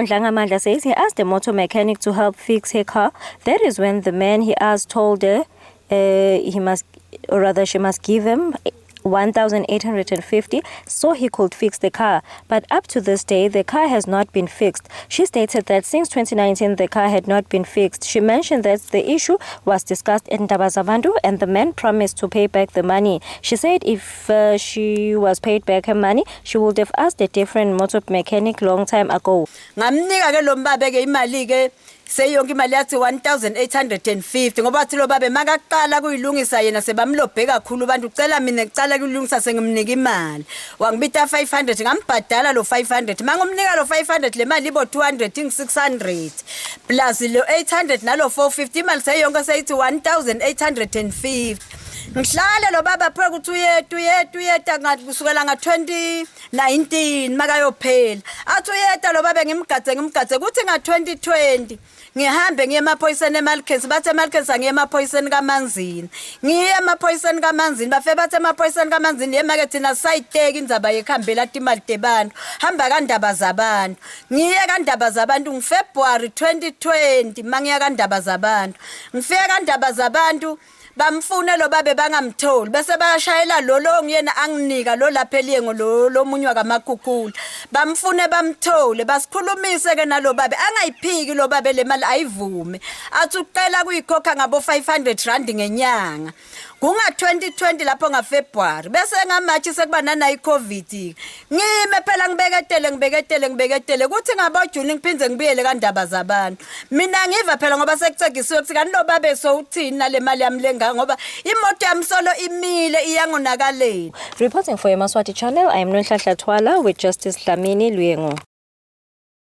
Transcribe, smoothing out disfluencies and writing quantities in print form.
Nkondla Ngamandla says he asked the motor mechanic to help fix her car. That is when the man he asked told her she must give him 1,850 so he could fix the car. But up to this day, the car has not been fixed. She stated that since 2019, the car had not been fixed. She mentioned that the issue was discussed in Ndaba Zabantu and the man promised to pay back the money. She said if she was paid back her money, she would have asked a different motor mechanic long time ago. Seyonke imali yathi 1,850 ngoba athi lo babe makaqala kuyilungisa yena sebamlobhe kakhulu abantu ucela mina ngicala kulungisa sengimnika imali wangibita 500 ngambhadala lo 500 mangumnika lo 500 le mali ibo 200 ing 600 plus lo 800 nalo 450 imali seyonke seyithi 1,850 ngihlale lo baba phe ukuthi uyeta ngathi kusukela nga2019 makayophela athi uyeta lo baba ngimgadze kuthi nga2020 ngihambe ngiye emaphoyiseni eMalkens bathe eMalkens angiye emaphoyiseni kaManzini ngiye emaphoyiseni kaManzini bafe bathe emaphoyiseni kaManzini yemake thina sayiteka indzaba yekhambela timali tebantu hamba kaNdaba Zabantu ngiye kaNdaba Zabantu ngoFebruary 2020 mangiya kaNdaba Zabantu ngifike kaNdaba Zabantu bamfune lo babe bangamtholi bese bayashayela lo ngiyena anginika lo lapha eliyengo lo munywa kaMakhukhula bamfune bamthole basikhulumise ke nalo babe angayiphiki lo babe le mali ayivume athi uqela kuyikhokha ngabo 500 rand ngenyanga kunga 2020 lapho ngaFebruary bese ngamathi sekuba nana iCovid ngime phela ngibeketele kuthi ngabo June ngiphindze ngibuyele kaNdaba Zabantu mina ngiva phela ngoba sekucegisiwe ukuthi kanti lo babe so uthini nale mali yami ngoba imoto yami solo imile iyangonakalela. Reporting for Maswati Channel, I am Nonhlanhla Thwala with Justice Dlamini Luyengo.